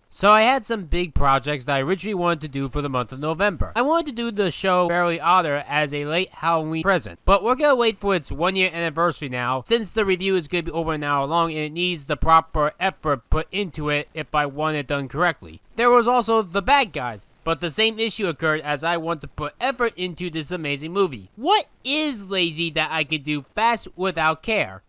So I had some big projects that I originally wanted to do for the month of November. I wanted to do the show Fairly Odder as a late Halloween present, but we're gonna wait for its 1-year anniversary now, since the review is gonna be over an hour long and it needs the proper effort put into it if I want it done correctly. There was also The Bad Guys, but the same issue occurred as I want to put effort into this amazing movie. What is lazy that I can do fast without care?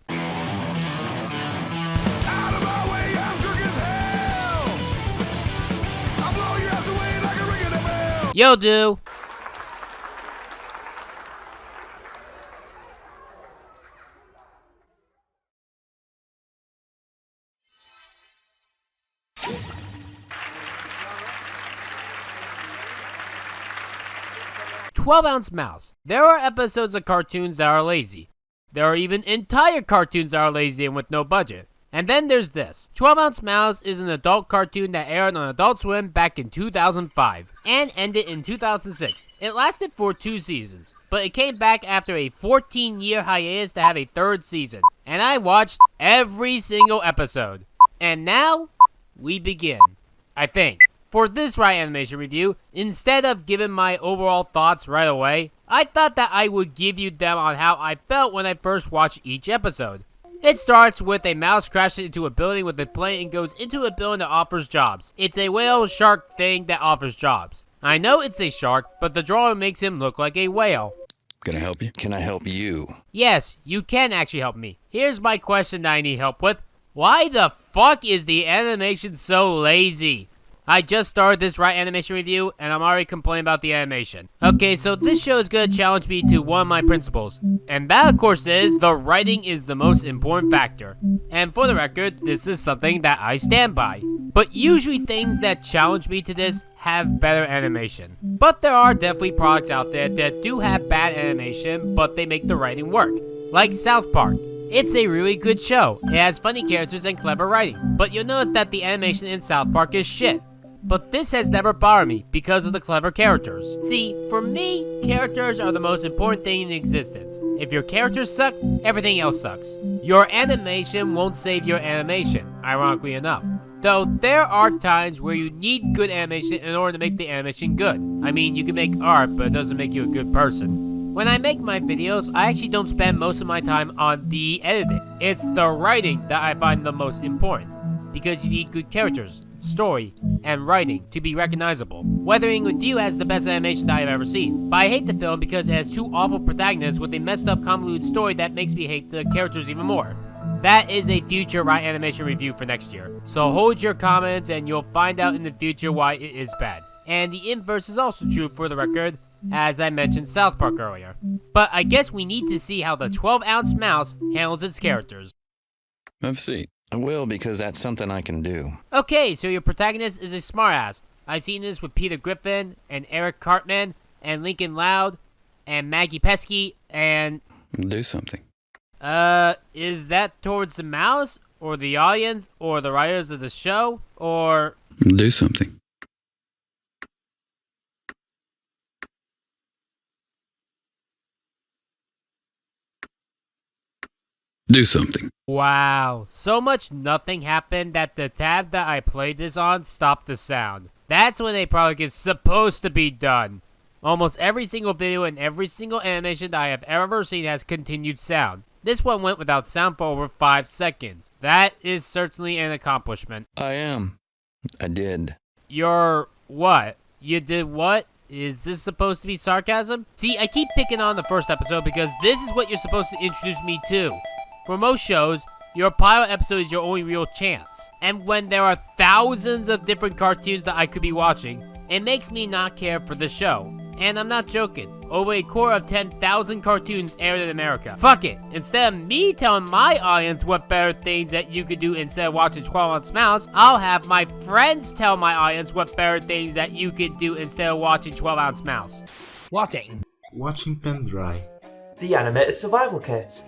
Yo, do. "12-Ounce Mouse." There are episodes of cartoons that are lazy. There are even entire cartoons that are lazy and with no budget. And then there's this. 12-Ounce Mouse is an adult cartoon that aired on Adult Swim back in 2005 and ended in 2006. It lasted for 2 seasons, but it came back after a 14-year hiatus to have a 3rd season. And I watched every single episode. And now, we begin. I think. For this Ryanimation review, instead of giving my overall thoughts right away, I thought that I would give you them on how I felt when I first watched each episode. It starts with a mouse crashing into a building with a plane and goes into a building that offers jobs. It's a whale shark thing that offers jobs. I know it's a shark, but the drawing makes him look like a whale. Can I help you? Can I help you? Yes, you can actually help me. Here's my question that I need help with. Why the fuck is the animation so lazy? I just started this Ryanimation review, and I'm already complaining about the animation. Okay, so this show is gonna challenge me to one of my principles. And that, of course, is the writing is the most important factor. And for the record, this is something that I stand by. But usually things that challenge me to this have better animation. But there are definitely products out there that do have bad animation, but they make the writing work. Like South Park. It's a really good show. It has funny characters and clever writing. But you'll notice that the animation in South Park is shit. But this has never bothered me because of the clever characters. See, for me, characters are the most important thing in existence. If your characters suck, everything else sucks. Your animation won't save your animation, ironically enough. Though there are times where you need good animation in order to make the animation good. I mean, you can make art, but it doesn't make you a good person. When I make my videos, I actually don't spend most of my time on the editing. It's the writing that I find the most important. Because you need good characters, story, and writing to be recognizable. Weathering with You has the best animation that I've ever seen, but I hate the film because it has 2 awful protagonists with a messed up convoluted story that makes me hate the characters even more. That is a future Ryanimation review for next year, so hold your comments and you'll find out in the future why it is bad. And the inverse is also true for the record, as I mentioned South Park earlier. But I guess we need to see how the 12-Ounce Mouse handles its characters. Have a seat. I will, because that's something I can do. Okay, so your protagonist is a smartass. I've seen this with Peter Griffin, and Eric Cartman, and Lincoln Loud, and Maggie Pesky, and... Do something. Is that towards the mouse, or the audience, or the writers of the show, or... Do something. Do something. Wow, so much nothing happened that the tab that I played this on stopped the sound. That's when a product is supposed to be done. Almost every single video and every single animation that I have ever seen has continued sound. This one went without sound for over 5 seconds. That is certainly an accomplishment. I am. I did. You're what? You did what? Is this supposed to be sarcasm? See, I keep picking on the first episode because this is what you're supposed to introduce me to. For most shows, your pilot episode is your only real chance. And when there are thousands of different cartoons that I could be watching, it makes me not care for the show. And I'm not joking. Over a quarter of 10,000 cartoons aired in America. Fuck it. Instead of me telling my audience what better things that you could do instead of watching 12-Ounce Mouse, I'll have my friends tell my audience what better things that you could do instead of watching 12-Ounce Mouse. Watching pen dry. the animated survival kit.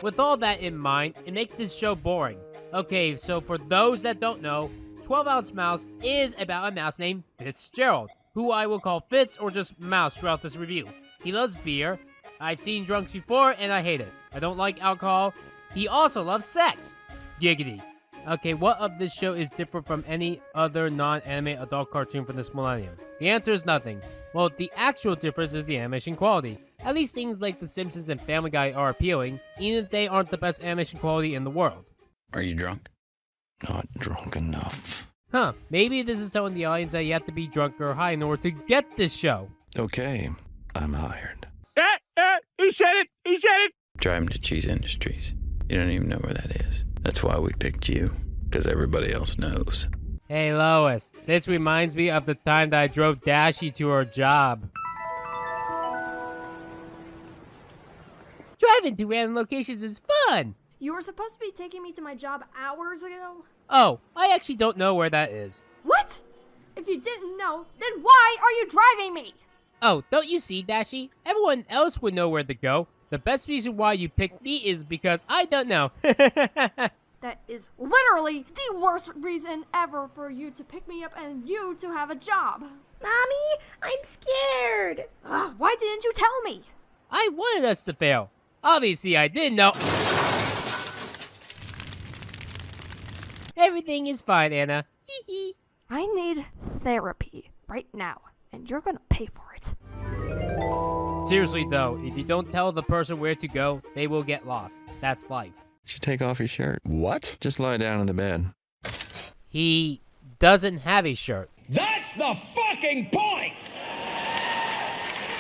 With all that in mind, it makes this show boring. Okay, so for those that don't know, 12-Ounce Mouse is about a mouse named Fitzgerald, who I will call Fitz or just Mouse throughout this review. He loves beer. I've seen drunks before and I hate it. I don't like alcohol. He also loves sex. Giggity. Okay, what of this show is different from any other non-anime adult cartoon from this millennium? The answer is nothing. Well, the actual difference is the animation quality. At least things like The Simpsons and Family Guy are appealing, even if they aren't the best animation quality in the world. Are you drunk? Not drunk enough. Huh, maybe this is telling the audience that you have to be drunk or high in order to get this show. Okay, I'm hired. He said it! He said it! Driving to Cheese Industries. You don't even know where that is. That's why we picked you, because everybody else knows. Hey Lois, this reminds me of the time that I drove Dashi to her job. Driving to random locations is fun! You were supposed to be taking me to my job hours ago? Oh, I actually don't know where that is. What? If you didn't know, then why are you driving me? Oh, don't you see, Dashi? Everyone else would know where to go. The best reason why you picked me is because I don't know. That is literally the worst reason ever for you to pick me up and you to have a job. Mommy, I'm scared. Ugh, why didn't you tell me? I wanted us to fail. Obviously, I didn't know. Everything is fine, Anna. Hee. I need therapy right now, and you're gonna pay for it. Seriously though, if you don't tell the person where to go, they will get lost. That's life. You should take off your shirt. What? Just lie down in the bed. He doesn't have a shirt. That's the fucking point!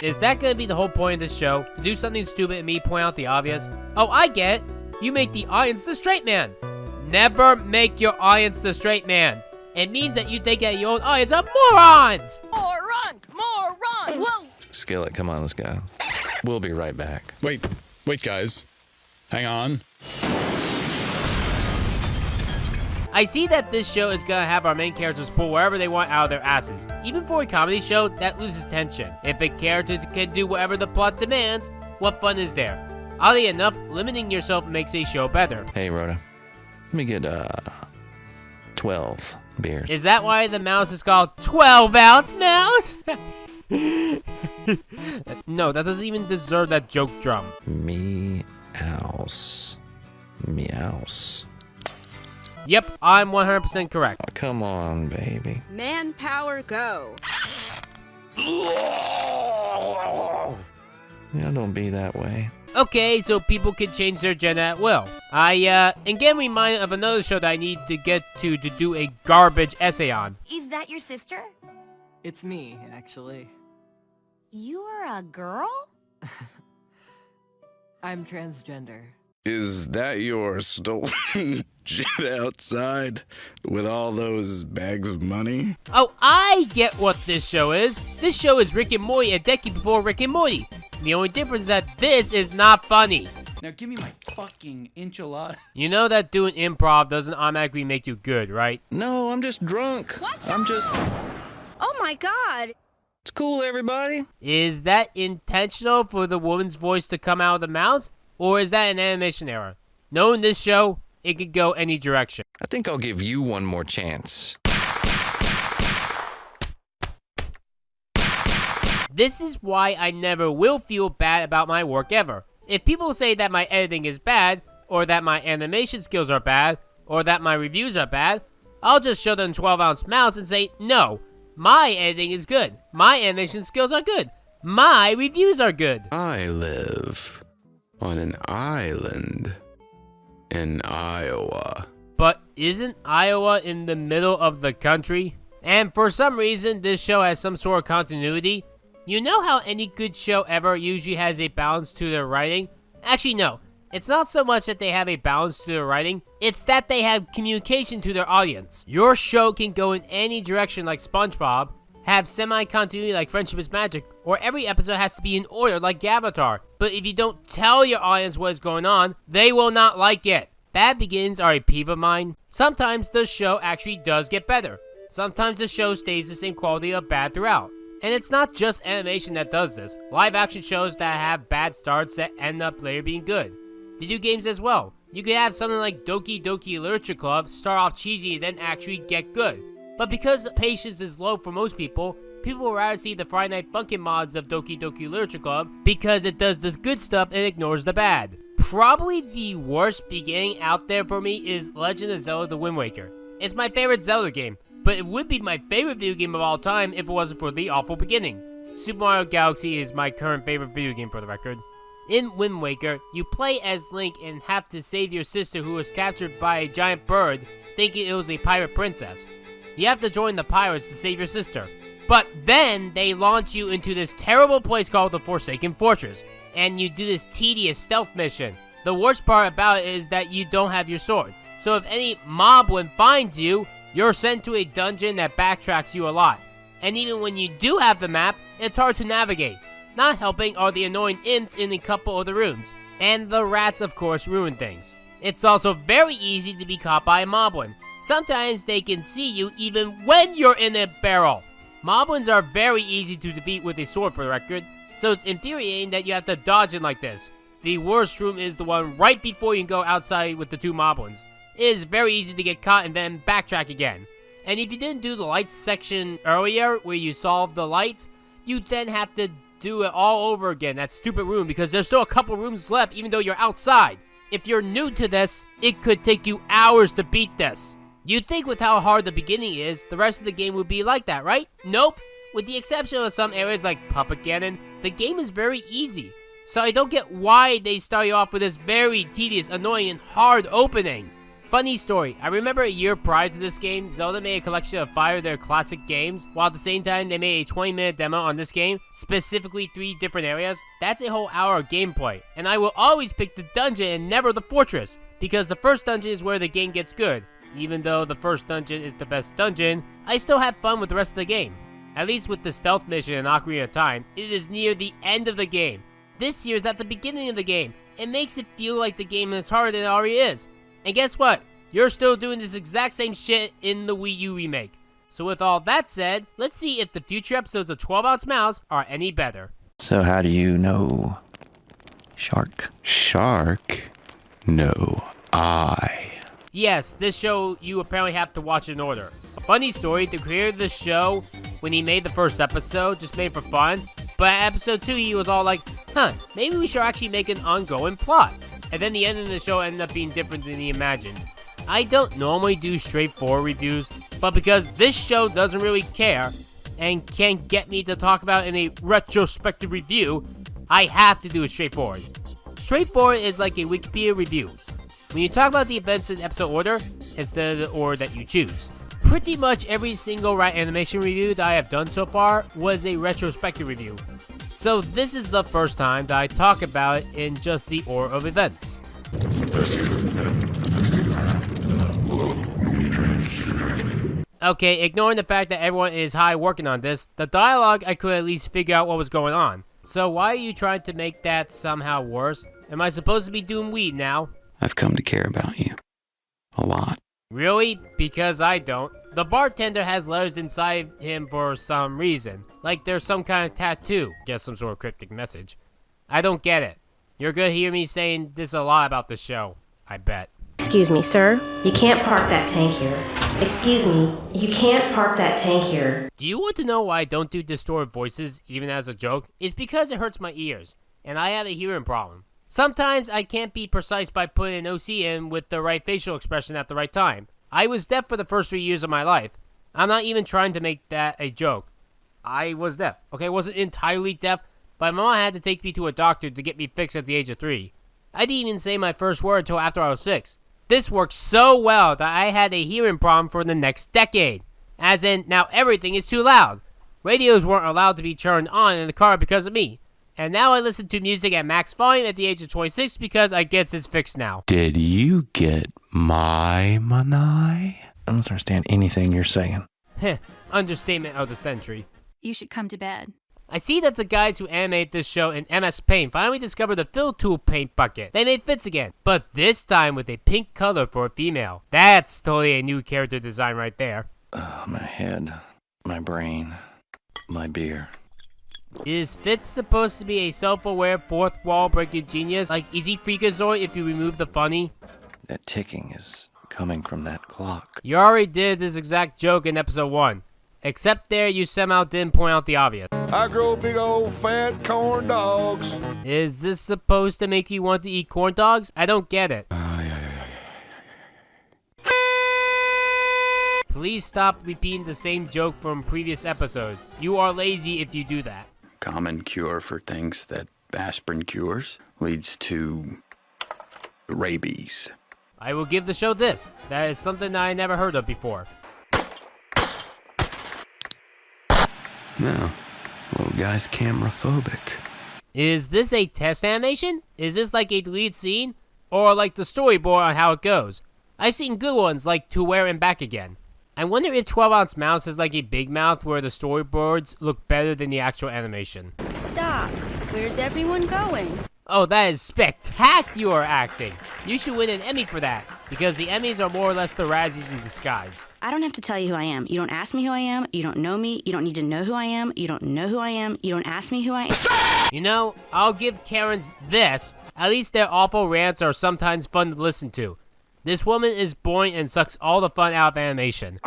Is that gonna be the whole point of this show? To do something stupid and me point out the obvious? Oh, I get it. You make the audience the straight man. Never make your audience the straight man. It means that you think that your own audience are morons! Morons! Whoa! Skillet, come on, let's go. We'll be right back. Wait, guys. Hang on. I see that this show is gonna have our main characters pull wherever they want out of their asses. Even for a comedy show, that loses tension. If a character can do whatever the plot demands, what fun is there? Oddly enough, limiting yourself makes a show better. Hey, Rhoda. Let me get, 12 beers. Is that why the mouse is called 12-ounce mouse? No, that doesn't even deserve that joke drum. Meows. Meows. Yep, I'm 100% correct. Oh, come on, baby. Manpower go. Yeah, don't be that way. Okay, so people can change their gender at will. I am getting reminded of another show that I need to get to do a garbage essay on. Is that your sister? It's me, actually. You are a girl? I'm transgender. Is that your stolen jet outside with all those bags of money? Oh, I get what this show is. This show is Rick and Morty a decade before Rick and Morty. The only difference is that this is not funny. Now give me my fucking enchilada. You know that doing improv doesn't automatically make you good, right? No, I'm just drunk. What? I'm just... Oh my god! It's cool, everybody. Is that intentional for the woman's voice to come out of the mouth? Or is that an animation error? Knowing this show, it could go any direction. I think I'll give you one more chance. This is why I never will feel bad about my work ever. If people say that my editing is bad, or that my animation skills are bad, or that my reviews are bad, I'll just show them 12-ounce mouse and say, no, my editing is good. My animation skills are good. My reviews are good. I live on an island in Iowa. But isn't Iowa in the middle of the country? And for some reason, this show has some sort of continuity. You know how any good show ever usually has a balance to their writing? Actually, no. It's not so much that they have a balance to their writing, it's that they have communication to their audience. Your show can go in any direction like SpongeBob, have semi-continuity like Friendship is Magic, or every episode has to be in order like Avatar. But if you don't tell your audience what is going on, they will not like it. Bad beginnings are a peeve of mine. Sometimes the show actually does get better. Sometimes the show stays the same quality of bad throughout. And it's not just animation that does this. Live action shows that have bad starts that end up later being good. Video games as well. You could have something like Doki Doki Literature Club start off cheesy and then actually get good. But because patience is low for most people will rather see the Friday Night Funkin' mods of Doki Doki Literature Club because it does this good stuff and ignores the bad. Probably the worst beginning out there for me is Legend of Zelda The Wind Waker. It's my favorite Zelda game, but it would be my favorite video game of all time if it wasn't for the awful beginning. Super Mario Galaxy is my current favorite video game for the record. In Wind Waker, you play as Link and have to save your sister who was captured by a giant bird, thinking it was a pirate princess. You have to join the pirates to save your sister. But then they launch you into this terrible place called the Forsaken Fortress, and you do this tedious stealth mission. The worst part about it is that you don't have your sword. So if any moblin finds you, you're sent to a dungeon that backtracks you a lot. And even when you do have the map, it's hard to navigate. Not helping are the annoying imps in a couple of the rooms, and the rats of course ruin things. It's also very easy to be caught by a moblin. Sometimes they can see you even when you're in a barrel. Moblins are very easy to defeat with a sword for the record, so it's infuriating that you have to dodge in like this. The worst room is the one right before you can go outside with the two moblins. It is very easy to get caught and then backtrack again. And if you didn't do the lights section earlier, where you solve the lights, you then have to do it all over again, that stupid room, because there's still a couple rooms left even though you're outside. If you're new to this, it could take you hours to beat this. You'd think with how hard the beginning is, the rest of the game would be like that, right? Nope. With the exception of some areas like Puppet Ganon, the game is very easy. So I don't get why they start you off with this very tedious, annoying, and hard opening. Funny story, I remember a year prior to this game, Zelda made a collection of 5 of their classic games, while at the same time they made a 20-minute demo on this game, specifically 3 different areas. That's a whole hour of gameplay, and I will always pick the dungeon and never the fortress, because the first dungeon is where the game gets good. Even though the first dungeon is the best dungeon, I still have fun with the rest of the game. At least with the stealth mission in Ocarina of Time, it is near the end of the game. This year is at the beginning of the game. It makes it feel like the game is harder than it already is. And guess what? You're still doing this exact same shit in the Wii U remake. So with all that said, let's see if the future episodes of 12 Ounce Mouse are any better. So how do you know Shark? Shark? No, I. Yes, this show you apparently have to watch in order. A funny story, the creator of this show, when he made the first episode, just made it for fun. But at episode 2, he was all like, maybe we should actually make an ongoing plot. And then the end of the show ended up being different than he imagined. I don't normally do straightforward reviews, but because this show doesn't really care, and can't get me to talk about in a retrospective review, I have to do it straightforward. Straightforward is like a Wikipedia review. When you talk about the events in episode order, instead of the order that you choose. Pretty much every single Ryanimation review that I have done so far was a retrospective review. So this is the first time that I talk about it in just the order of events. Okay, ignoring the fact that everyone is high working on this, the dialogue I could at least figure out what was going on. So why are you trying to make that somehow worse? Am I supposed to be doing weed now? I've come to care about you. A lot. Really? Because I don't. The bartender has letters inside him for some reason. Like there's some kind of tattoo. Guess some sort of cryptic message. I don't get it. You're gonna hear me saying this a lot about the show. I bet. Excuse me, sir. You can't park that tank here. Excuse me. You can't park that tank here. Do you want to know why I don't do distorted voices, even as a joke? It's because it hurts my ears, and I have a hearing problem. Sometimes I can't be precise by putting an OC in with the right facial expression at the right time. I was deaf for the first 3 years of my life. I'm not even trying to make that a joke. I was deaf. Okay, I wasn't entirely deaf, but my mom had to take me to a doctor to get me fixed at the age of 3. I didn't even say my first word until after I was 6. This worked so well that I had a hearing problem for the next decade. As in, now everything is too loud. Radios weren't allowed to be turned on in the car because of me. And now I listen to music at max volume at the age of 26 because I guess it's fixed now. Did you get my money? I don't understand anything you're saying. Heh, understatement of the century. You should come to bed. I see that the guys who animate this show in MS Paint finally discovered the fill tool paint bucket. They made Fitz again, but this time with a pink color for a female. That's totally a new character design right there. My head, my brain, my beer. Is Fitz supposed to be a self-aware fourth wall breaking genius like Easy Freakazoid if you remove the funny? That ticking is coming from that clock. You already did this exact joke in episode 1. Except there, you somehow didn't point out the obvious. I grow big old fat corn dogs. Is this supposed to make you want to eat corn dogs? I don't get it. Please stop repeating the same joke from previous episodes. You are lazy if you do that. Common cure for things that aspirin cures leads to rabies. I will give the show this. That is something I never heard of before. No, little guy's camera phobic. Is this a test animation? Is this like a deleted scene? Or like the storyboard on how it goes? I've seen good ones like To Where and Back Again. I wonder if 12-ounce Mouse has like a big mouth where the storyboards look better than the actual animation. Stop. Where's everyone going? Oh, that is spectacular acting. You should win an Emmy for that, because the Emmys are more or less the Razzies in disguise. I don't have to tell you who I am. You don't ask me who I am. You don't know me. You don't need to know who I am. You don't know who I am. You don't ask me who I am. You know, I'll give Karens this. At least their awful rants are sometimes fun to listen to. This woman is boring and sucks all the fun out of animation.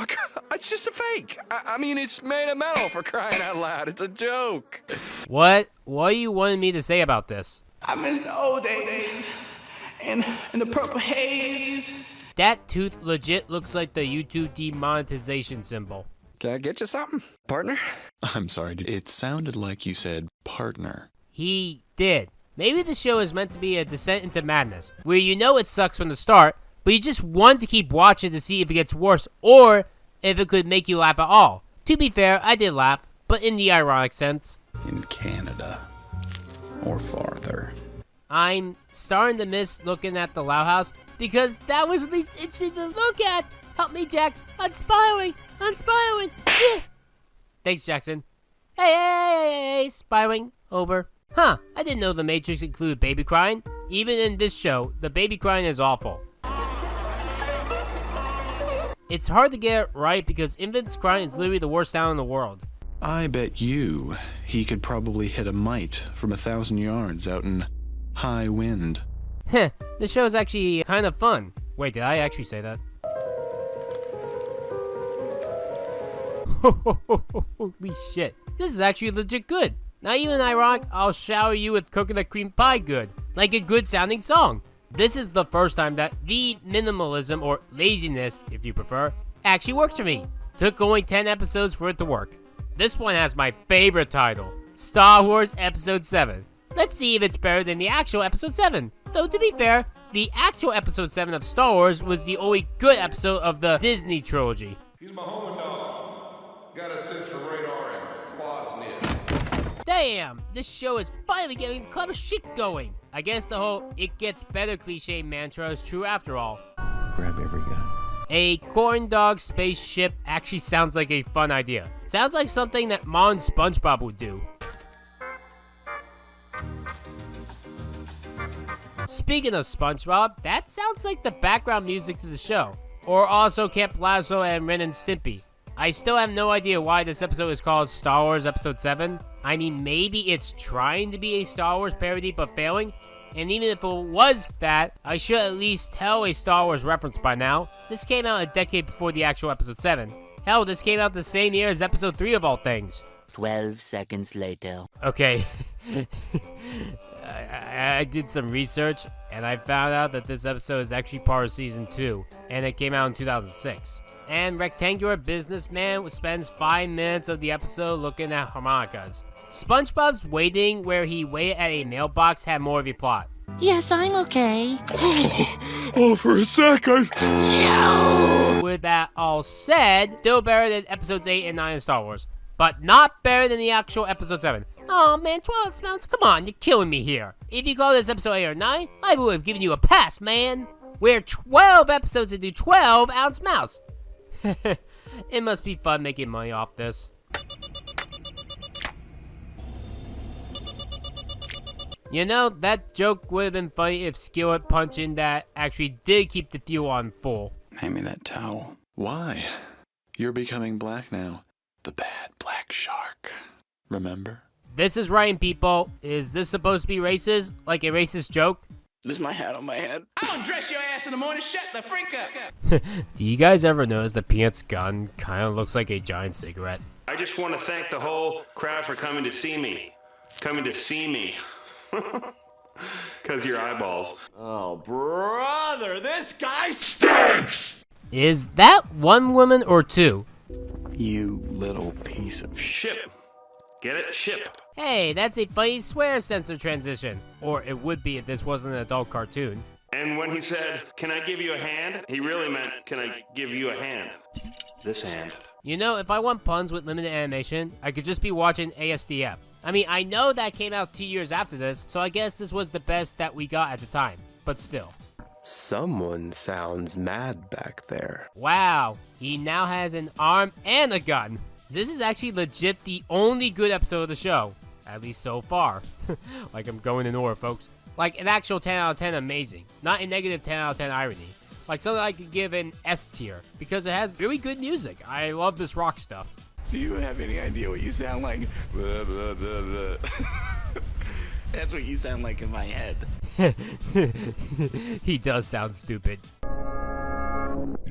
It's just a fake. I mean, it's made of metal, for crying out loud. It's a joke. What are you wanting me to say about this? I miss the old days and the purple haze. That tooth legit looks like the YouTube demonetization symbol. Can I get you something, partner? I'm sorry, it sounded like you said partner. He did. Maybe the show is meant to be a descent into madness, where you know it sucks from the start, but you just want to keep watching to see if it gets worse, or if it could make you laugh at all. To be fair, I did laugh, but in the ironic sense. In Canada. Or farther. I'm starting to miss looking at the Loud House, because that was at least interesting to look at! Help me, Jack! I'm spiraling! Yeah. Thanks, Jackson. Hey, spiraling. Over. Huh, I didn't know The Matrix included baby crying. Even in this show, the baby crying is awful. It's hard to get it right because infants crying is literally the worst sound in the world. I bet he could probably hit a mite from 1,000 yards out in high wind. Heh, this show is actually kind of fun. Wait, did I actually say that? Holy shit. This is actually legit good. Not even ironic, I'll shower you with coconut cream pie good. Like a good sounding song. This is the first time that the minimalism, or laziness if you prefer, actually works for me. Took only 10 episodes for it to work. This one has my favorite title, Star Wars Episode 7. Let's see if it's better than the actual Episode 7. Though to be fair, the actual Episode 7 of Star Wars was the only good episode of the Disney trilogy. He's my homie dog. Got a sense for radar and quasnit. Damn, this show is finally getting clever shit going. I guess the whole "it gets better" cliche mantra is true after all. Grab every gun. A corn dog spaceship actually sounds like a fun idea. Sounds like something that Mom and SpongeBob would do. Speaking of SpongeBob, that sounds like the background music to the show. Or also Camp Lazlo and Ren and Stimpy. I still have no idea why this episode is called Star Wars Episode 7. I mean, maybe it's trying to be a Star Wars parody but failing? And even if it was that, I should at least tell a Star Wars reference by now. This came out a decade before the actual Episode 7. Hell, this came out the same year as Episode 3 of all things. 12 seconds later. Okay. I did some research, and I found out that this episode is actually part of Season 2, and it came out in 2006. And Rectangular Businessman spends 5 minutes of the episode looking at harmonicas. SpongeBob's Waiting, where he waited at a mailbox, had more of a plot. Yes, I'm okay. Oh, for a sec, With that all said, still better than Episodes 8 and 9 of Star Wars. But not better than the actual Episode 7. Oh man, 12 Mouse, come on, you're killing me here. If you call this Episode 8 or 9, I would have given you a pass, man. We're 12 episodes into 12-ounce Mouse. It must be fun making money off this. You know, that joke would have been funny if Skillet Punching that actually did keep the fuel on full. Hand me that towel. Why? You're becoming black now. The bad black shark. Remember? This is Ryan, people. Is this supposed to be racist? Like a racist joke? This is my hat on my head. I'm gonna dress your ass in the morning. Shut the freak up. Do you guys ever notice the Peanut's gun kind of looks like a giant cigarette? I just want to thank the whole crowd for coming to see me. Coming to see me. Because your eyeballs. Oh, brother, this guy stinks! Is that one woman or two? You little piece of Ship. Get it? Ship. Hey, that's a funny swear censor transition. Or it would be if this wasn't an adult cartoon. And when he said, "Can I give you a hand?" he really meant, "Can I give you a hand?" This hand. You know, if I want puns with limited animation, I could just be watching ASDF. I mean, I know that came out 2 years after this, so I guess this was the best that we got at the time. But still. Someone sounds mad back there. Wow, he now has an arm and a gun. This is actually legit the only good episode of the show. At least so far. Like I'm going in order, folks. Like an actual 10 out of 10 amazing. Not a negative 10 out of 10 irony. Like something I could give an S tier. Because it has really good music. I love this rock stuff. Do you have any idea what you sound like? Blah, blah, blah, blah. That's what you sound like in my head. He does sound stupid.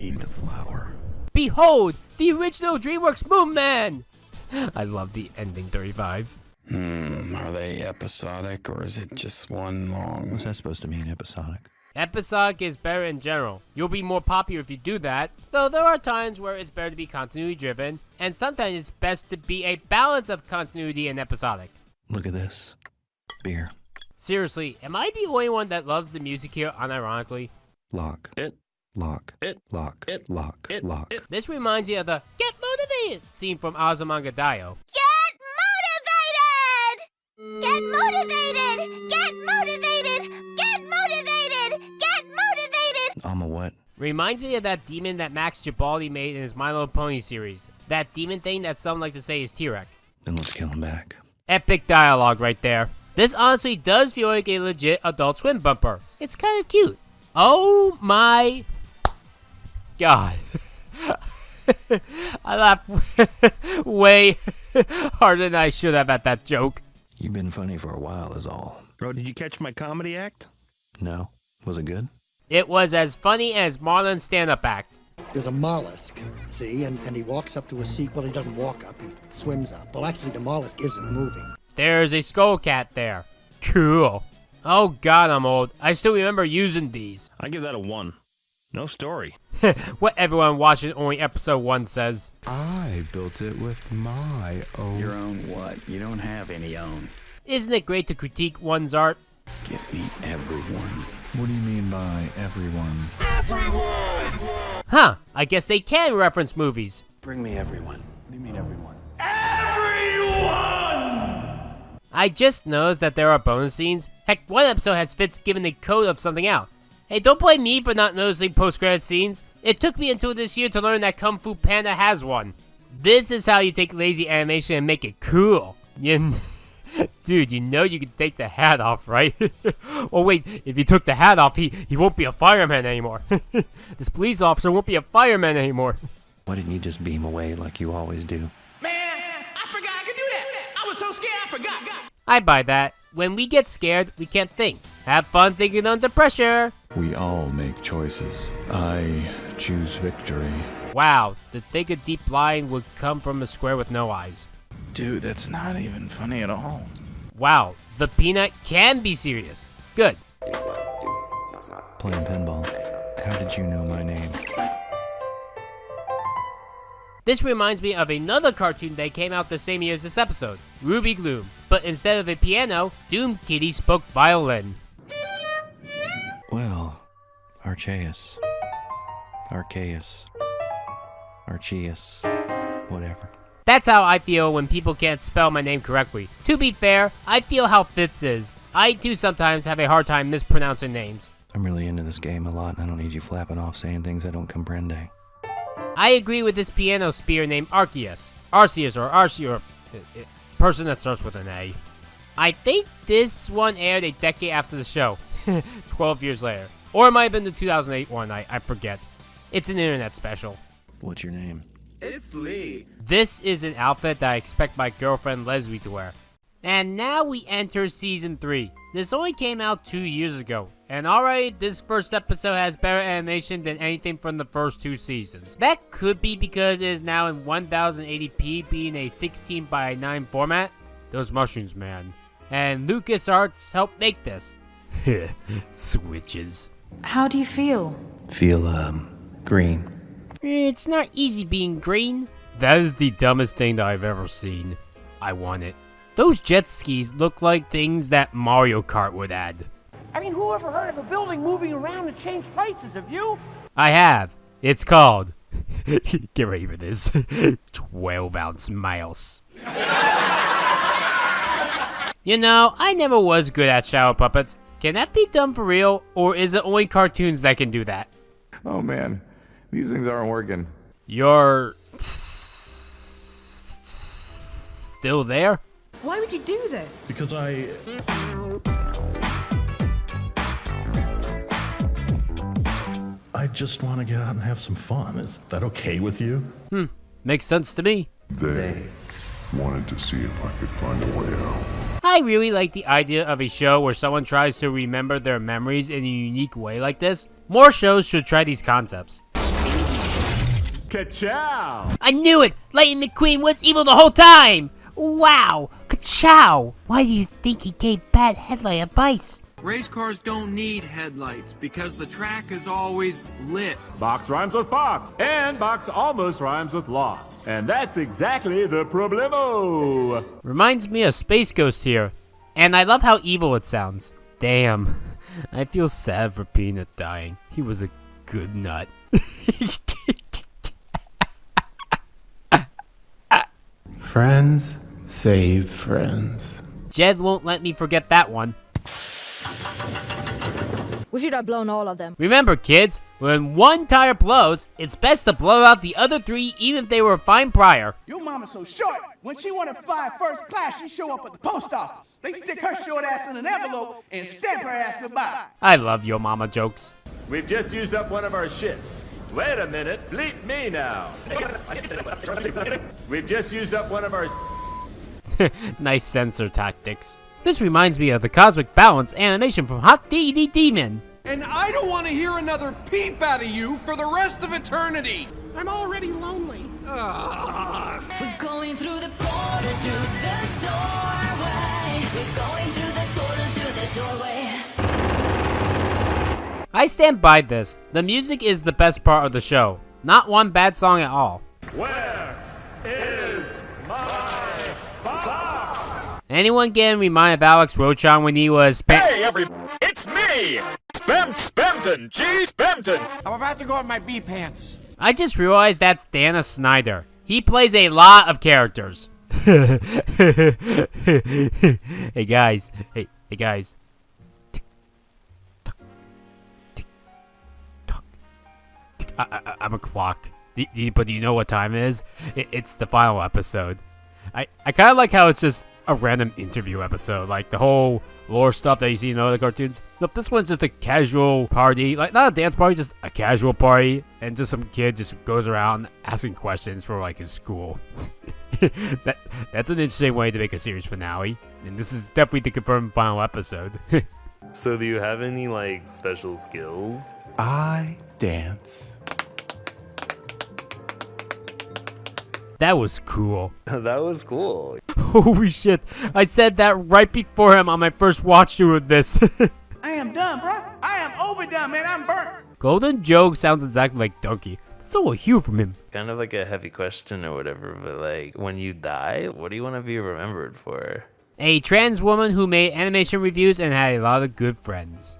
Eat the flower. Behold, the original DreamWorks Moon Man! I love the ending 35. Are they episodic or is it just one long? What's that supposed to mean, episodic? Episodic is better in general. You'll be more popular if you do that, though there are times where it's better to be continuity driven, and sometimes it's best to be a balance of continuity and episodic. Look at this. Beer. Seriously, am I the only one that loves the music here unironically? Lock. It. Lock. It. Lock. It. Lock. It. Lock. It. This reminds me of the Get Motivated scene from Azumanga Daioh. Get motivated! Get motivated! Get motivated! Get motivated! I'm a what? Reminds me of that demon that Max Gibaldi made in his My Little Pony series. That demon thing that some like to say is T-Rex. Then let's kill him back. Epic dialogue right there. This honestly does feel like a legit Adult Swim bumper. It's kind of cute. Oh my god. I laughed way harder than I should have at that joke. You've been funny for a while is all. Bro, did you catch my comedy act? No. Was it good? It was as funny as Marlon's stand-up act. There's a mollusk, see, and he walks up to a sea. Well, he doesn't walk up, he swims up. Well, actually, the mollusk isn't moving. There's a skull cat there. Cool. Oh god, I'm old. I still remember using these. I give that a 1. No story. What everyone watching only episode 1 says. I built it with my own. Your own what? You don't have any own. Isn't it great to critique one's art? Give me everyone. What do you mean by everyone? Everyone! Huh, I guess they can reference movies. Bring me everyone. What do you mean everyone? Everyone! I just noticed that there are bonus scenes. Heck, one episode has Fitz giving a code of something out. Hey, don't blame me for not noticing post-credit scenes. It took me until this year to learn that Kung Fu Panda has one. This is how you take lazy animation and make it cool. Dude, you know you can take the hat off, right? Oh wait, if you took the hat off, he won't be a fireman anymore. This police officer won't be a fireman anymore. Why didn't you just beam away like you always do? Man, I forgot I could do that. I was so scared I forgot. I buy that. When we get scared, we can't think. Have fun thinking under pressure. We all make choices. I choose victory. Wow, to think a deep line would come from a square with no eyes. Dude, that's not even funny at all. Wow, the peanut can be serious. Good. Playing pinball. How did you know my name? This reminds me of another cartoon that came out the same year as this episode, Ruby Gloom. But instead of a piano, Doom Kitty spoke violin. Well, Arceus. Whatever. That's how I feel when people can't spell my name correctly. To be fair, I feel how Fitz is. I too sometimes have a hard time mispronouncing names. I'm really into this game a lot, and I don't need you flapping off saying things I don't comprende. I agree with this piano spear named Arceus. Arceus or person that starts with an A. I think this one aired a decade after the show. 12 years later. Or it might have been the 2008 one, I forget. It's an internet special. What's your name? It's Lee. This is an outfit that I expect my girlfriend Leslie to wear. And now we enter season 3. This only came out 2 years ago, And already, this first episode has better animation than anything from the first 2 seasons. That could be because it is now in 1080p, being a 16:9 format. Those mushrooms, man. And LucasArts helped make this. Switches. How do you feel? Feel, green. It's not easy being green. That is the dumbest thing that I've ever seen. I want it. Those jet skis look like things that Mario Kart would add. I mean, who ever heard of a building moving around to change places? Have you? I have. It's called... Get ready for this. 12-ounce mouse. You know, I never was good at shadow puppets. Can that be done for real, or is it only cartoons that can do that? Oh man, these things aren't working. You're... still there? Why would you do this? Because I just want to get out and have some fun. Is that okay with you? Makes sense to me. They wanted to see if I could find a way out. I really like the idea of a show where someone tries to remember their memories in a unique way like this. More shows should try these concepts. Ka-chow! I knew it! Lightning McQueen was evil the whole time! Wow! Ka-chow! Why do you think he gave Bat Headlight advice? Race cars don't need headlights because the track is always lit. Box rhymes with fox, and box almost rhymes with lost. And that's exactly the problemo. Reminds me of Space Ghost here. And I love how evil it sounds. Damn. I feel sad for Peanut dying. He was a good nut. Friends save friends. Jed won't let me forget that one. We should have blown all of them. Remember, kids, when one tire blows, it's best to blow out the other 3 even if they were fine prior. Your mama's so short. When she wanted to fly first class, she show up at the post office. They stick her short ass in an envelope and stamp her ass goodbye. I love your mama jokes. We've just used up one of our shits. Wait a minute, bleep me now. We've just used up one of our... Nice censor tactics. This reminds me of the Cosmic Balance animation from Hot D.D. Demon. And I don't want to hear another peep out of you for the rest of eternity. I'm already lonely. We're going through the portal to the doorway. We're going through the portal to the doorway. I stand by this. The music is the best part of the show. Not one bad song at all. Where is my box? Anyone getting reminded of Alex Rochon when he was Hey, it's me! Spamton! G. Spamton! I'm about to go in my B pants. I just realized that's Dana Snyder. He plays a lot of characters. Hey guys. Hey guys. I'm a clock. But do you know what time it is? It's the final episode. I kind of like how it's just a random interview episode. Like the whole lore stuff that you see in other cartoons. Nope, this one's just a casual party. Like not a dance party, just a casual party. And just some kid just goes around asking questions for like his school. That's an interesting way to make a series finale. And this is definitely the confirmed final episode. So do you have any like special skills? I dance. That was cool. That was cool. Holy shit. I said that right before him on my first watch through of this. I am done, bro. I am overdone, man. I'm burnt. Golden Joe sounds exactly like Donkey. That's all I hear from him. Kind of like a heavy question or whatever, but like when you die, what do you want to be remembered for? A trans woman who made animation reviews and had a lot of good friends.